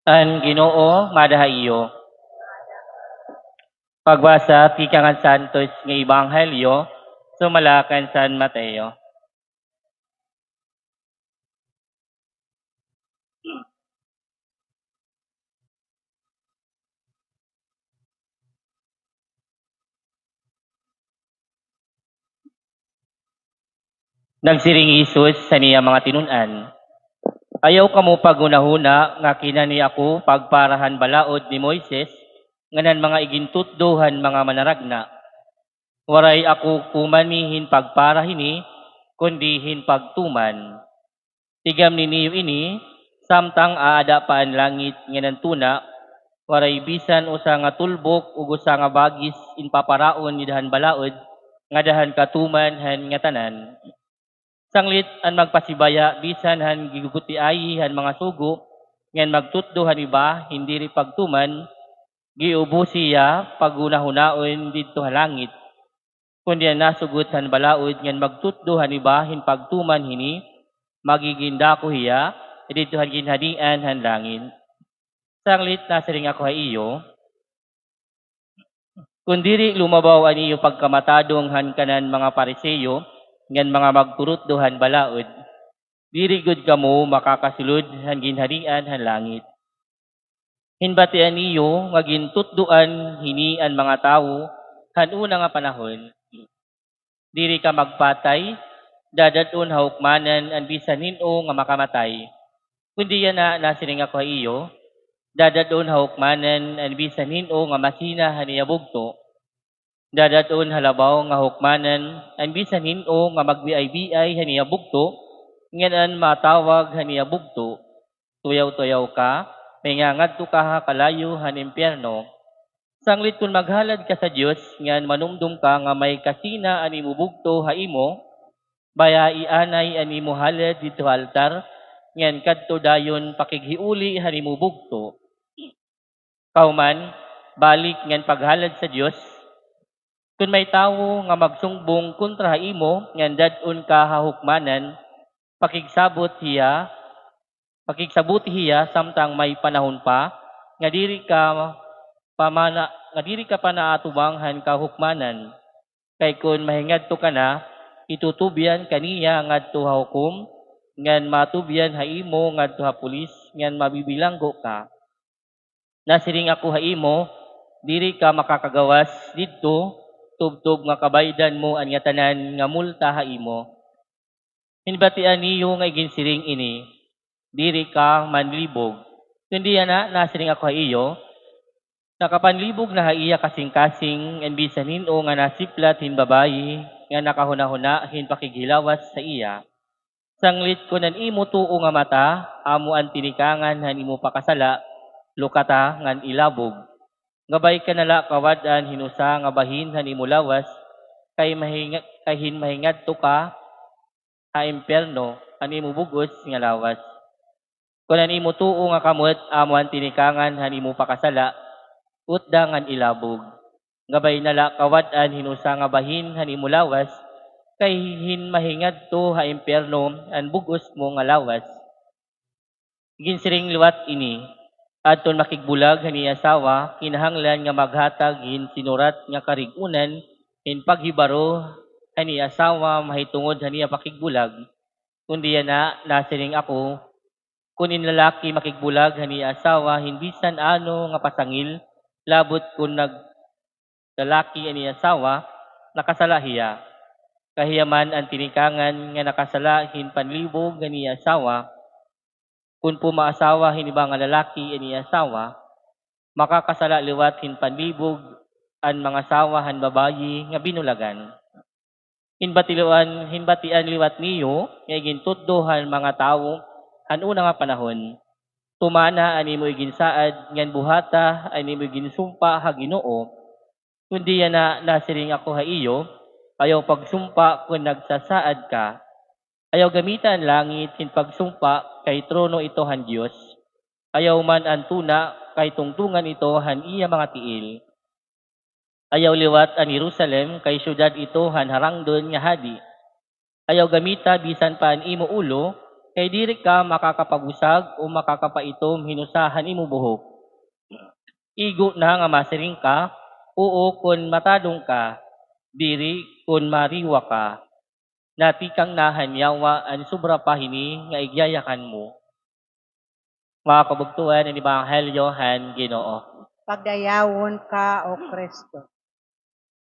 An Ginoo madahayo. Pagbasa ti kangan Santos nga Ebanghelyo sumalakan San Mateo. Nagsiring Isus sa niya mga tinun-an. Ayaw kamo pagunahuna nga kinani ako pagparahan balaod ni Moises nganan mga igintutdohan mga manaragna. Waray ako kumanihin pagparahini kundi hinpagtuman. Tigam ninyo ini samtang aada paan langit nganan tuna waray bisan usa nga tulbok ug usa nga bagis inpaparaon ni dahan balaod nga dahan katuman han nga tanan. Sanglit an magpasibaya bisan han gigugutiay han mga sugo ngan magtutdo han iba hindi ri pagtuman giubo siya pagunahunaon didto ha langit. Kundi ang nasugot han balaod ngan magtutdo han iba hin pagtuman hini magiginda ko hiya didto han ginhadian han langit. Sanglit nasiring ako ha iyo kundiri lumabaw an iyo pagkamatadong han kanan mga Pariseyo ngan mga magturutdohan balaod, diri gud kamo makakasulod han ginharian han langit. Hinbatian niyo nga gintutduan hini an mga tawo han una nga panahon. Diri ka magpatay, dadadon hawkmanan an bisan hino nga makamatay. Kundi yan na nasiring ako iyo, dadadon hawkmanan an bisan hino nga masina han iyabugto. Dadadon halabaw nga hukmanan ang bisan hino nga magbiay-biay haniya bugto ngan matawag haniya bugto tuyaw-tuyaw ka may nga ngadto ka kalayo han impyerno. Sanglit kun maghalad ka sa Dios ngan manumdum ka nga may kasina ani mo bugto ha imo baya ianay ani mo halad dito altar ngan kadto dayon pakighiuli hani mo bugto. Kauman balik ngan paghalad sa Dios kun may tawo nga magsungbong kontra imo ngan dadon ka hahukmanan, pakigsabuti hiya samtang may panahon pa nga diri ka pa naatubang han kahukmanan. Kay kun mahingadto ka na, itutubyan kaniya ngadto ha hukom ngan matubyan ha imo ngadto ha pulis ngan mabibilanggo ka. Nasiring ako ha imo, diri ka makakagawas didto tubtob nga kabaydan mo an nga tanan nga multa ha imo. Hinbatian niyo nga ginsiring ini, diri ka manlibog. Kundi na nasiring ako ha iyo, nakapanlibog na ha iya kasing-kasing en bisan hino nga nasiplat hin babayi nga nakahuna-huna hin pakighilawas sa iya. Sanglit kunan imo tuo nga mata, amo an tinikangan han imo pakasala, lukata ngan ilabog. Ngabay ka nala kawadan hinusa nga bahin han imo lawas kay mahingadto ka ha impyerno an imo bugos nga lawas. Kunan imo tuo nga kamot amo ang tinikangan han imo pakasala utda ngan ilabog. Ngabay nala kawadan hinusa nga bahin han imo lawas kay mahingadto ha impyerno an bugos mo nga lawas. Ginsiring liwat ini adton makigbulag hani asawa kinahanglan nga maghatag hin sinurat nga karigunan hin paghibaro hani asawa mahitungod hani pakigbulag. Kundi na nasiring ako kunin lalaki makigbulag hani asawa hin bisan ano nga pasangil labot kun lalaki ani asawa nakasala hiya. Kahiyaman ang tinikangan nga nakasala hin panlibog hani asawa. Kung pumaasawa hin iba nga lalaki ani asawa, makakasala liwat hin panlibog an mga asawa han babayi nga binulagan. Hinbatian liwat niyo nga igintuddohan mga tawo han una nga panahon. Tumana ani mo iginsaad ngan buhata ani mo iginsumpa ha Ginoo. Kundi na nasiring ako ha iyo, ayaw pagsumpa kun nagsasaad ka. Ayaw gamitan langit hin pagsumpa kay trono ito han Dios. Ayaw man ang tuna kay tungtungan ito han iya mga tiil. Ayaw liwat ang Jerusalem kay syudad ito han harangdon nga hadi. Ayaw gamita bisan pa ang imo ulo Kay diri ka makakapagusag o makakapaitom hinusahan imo buhok. Igo na nga masiring ka, oo kun matadong ka, diri kun mariwa ka. Natikang nahanyawa ang sobra pahini nga igyayakan mo. Mga kabugtuan, ang Ebanghelyo han Ginoo. Pagdayawon ka, O Kristo.